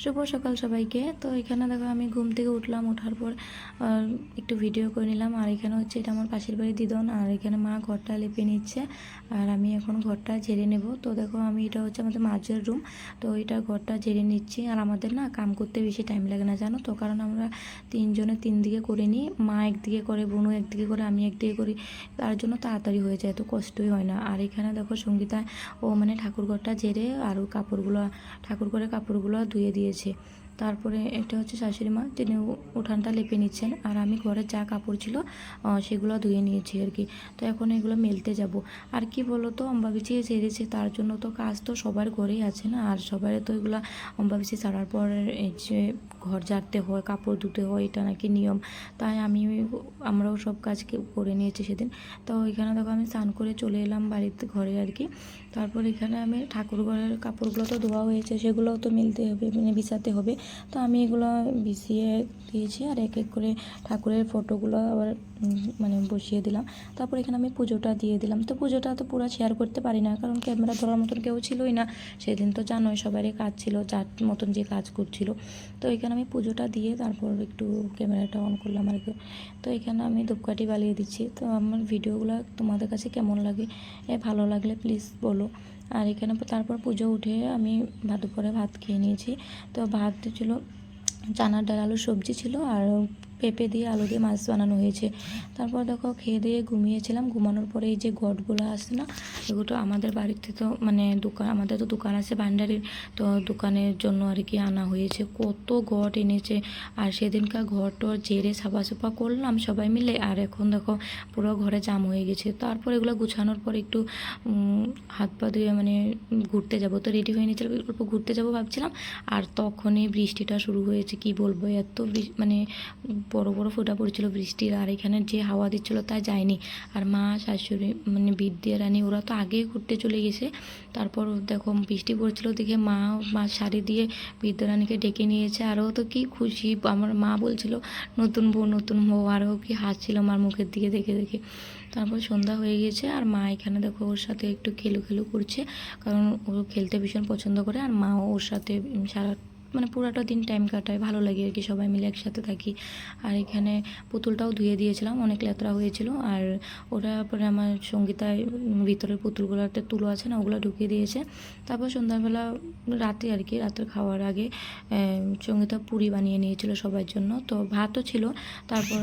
শুভ সকাল সবাইকে। তো এখানে দেখো আমি ঘুম থেকে উঠলাম, ওঠার পর একটু ভিডিও করে নিলাম। আর এখানে হচ্ছে এটা আমার পাশের বাড়ির দিদন, আর এখানে মা ঘরটা লেপে নিচ্ছে আর আমি এখন ঘরটা ঝেড়ে নেব। তো দেখো আমি এটা হচ্ছে আমাদের মাঝের রুম, তো এটা ঘরটা ঝেড়ে নিচ্ছি। আর আমাদের না কাম করতে বেশি টাইম লাগে না জানো তো, কারণ আমরা তিনজনে তিন দিকে করে নিই, মা একদিকে করে, বোনও একদিকে করে, আমি একদিকে করি, তার জন্য তাড়াতাড়ি হয়ে যায়, তো কষ্টই হয় না। আর এখানে দেখো সঙ্গীতা ও মানে ঠাকুর ঘরটা ঝেড়ে আর কাপড়গুলো ঠাকুর ঘরে কাপড়গুলো ধুয়ে দিয়েছে। তারপরে এটা হচ্ছে শাশুড়ি মা, তিনি উঠানটা লেপে নিচ্ছেন আর আমি ঘরে যা কাপড় ছিল সেগুলো ধুয়ে নিয়েছি আর কি। তো এখন এগুলো মেলতে যাব। আর কি বলো তো, অম্বাবিচি ছেড়েছে তার জন্য তো কাজ তো সবার ঘরেই আছে না, আর সবার তো এগুলো অম্বাবিচি ছাড়ার পর এই যে ঘর ঝাড়তে হয়, কাপড় ধুতে হয়, এটা নাকি নিয়ম। তাই আমরাও সব কাজ করে নিয়েছি সেদিন। তো এখানে দেখো আমি স্নান করে চলে এলাম বাড়িতে, ঘরে আর কি। তারপর এখানে আমি ঠাকুর ঘরের কাপড়গুলো তো ধোয়া হয়েছে, সেগুলোও তো মিলতে হবে, মানে বিছাতে হবে। তো আমি এগুলো বিছিয়ে দিয়েছি আর এক এক করে ঠাকুরের ফটোগুলো আবার মানে বসিয়ে দিলাম। তারপর এখানে আমি পুজোটা দিয়ে দিলাম। তো পুজোটা তো পুরো শেয়ার করতে পারি না, কারণ ক্যামেরা ধরার মতন কেউ ছিলই না সেদিন, তো জানোই সবারই কাজ ছিল, যার মতন যে কাজ করছিল। তো এখানে আমি পুজোটা দিয়ে তারপর একটু ক্যামেরাটা অন করলাম আর কি। তো এখানে আমি ধূপকাঠি বালিয়ে দিচ্ছি। তো আমার ভিডিওগুলো তোমাদের কাছে কেমন লাগে, ভালো লাগলে প্লিজ বলো। আর এখানে তারপর পুজো উঠে আমি দুপুরে ভাত খেয়ে নিয়েছি। তো ভাত ছিল চানার ডাল, আলু সবজি ছিল, আর পেঁপে দিয়ে আলু দিয়ে মাছ বানানো হয়েছে। তারপর দেখো খেয়ে দিয়ে ঘুমিয়েছিলাম। ঘুমানোর পরে এই যে গটগুলো আসে না, এগুলো আমাদের বাড়িতে তো মানে দোকান, আমাদের তো দোকান আছে ভান্ডারির, তো দোকানের জন্য আর কি আনা হয়েছে। কত গট এনেছে, আর সেদিনকার ঘরটর ঝেড়ে সাফা সুফা করলাম সবাই মিলে, আর এখন দেখো পুরো ঘরে জাম হয়ে গেছে। তারপর এগুলো গুছানোর পর একটু হাত পা ধুয়ে মানে ঘুরতে যাব, তো রেডি হয়ে নিয়েছিলাম, অল্প ঘুরতে যাব ভাবছিলাম। আর তখনই বৃষ্টিটা শুরু হয়েছে, কি বলবো, এত মানে বড় বড় ফোঁটা পড়ছিল বৃষ্টির, আর এখানে যে হাওয়া দিচ্ছিল তা যায়নি। আর মা শাশুড়ি মানে বিদ্যা রানী ওরা তো আগেই ঘুরতে চলে গেছে। তারপর দেখো বৃষ্টি পড়ছিল দেখে মা শাড়ি দিয়ে বিদ্যা রানীকে ডেকে নিয়েছে, আরও তো কি খুশি। আমার মা বলছিল নতুন বউ, আরও কি হাসছিল মার মুখের দিকে দেখে দেখে। তারপর সন্ধ্যা হয়ে গেছে, আর মা এখানে দেখো ওর সাথে একটু খেলু করছে, কারণ ও খেলতে ভীষণ পছন্দ করে, আর মাও ওর সাথে সারা মানে পুরোটা দিন টাইম কাটায়, ভালো লাগে আর কি, সবাই মিলে একসাথে থাকি। আর এখানে পুতুলটাও ধুয়ে দিয়েছিলাম, অনেক লেতরা হয়েছিল। আর ওটা পরে আমার সঙ্গীতায় ভিতরের পুতুলগুলোতে তুলো আছে না, ওগুলো ঢুকিয়ে দিয়েছে। তারপর সন্ধ্যাবেলা রাতে আর কি, রাতের খাওয়ার আগে সঙ্গীতা পুরি বানিয়ে নিয়েছিল সবার জন্য, তো ভাতও ছিল। তারপর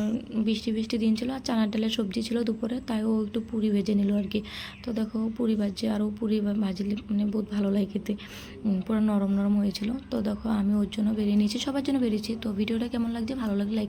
বৃষ্টি দিন ছিল, আর চানার ডালের সবজি ছিল দুপুরে, তাই ও একটু পুরি ভেজে নিল আর কি। তো দেখো পুরি ভাজছে, আর ও পুরি ভাজলে মানে বহুত ভালো লাগে খেতে, পুরো নরম নরম হয়েছিল। তো দেখো আমি ওর জন্য বেরিয়ে নিয়েছি, সবার জন্য বেরিয়েছি। তো ভিডিওটা কেমন লাগছে, ভালো লাগলে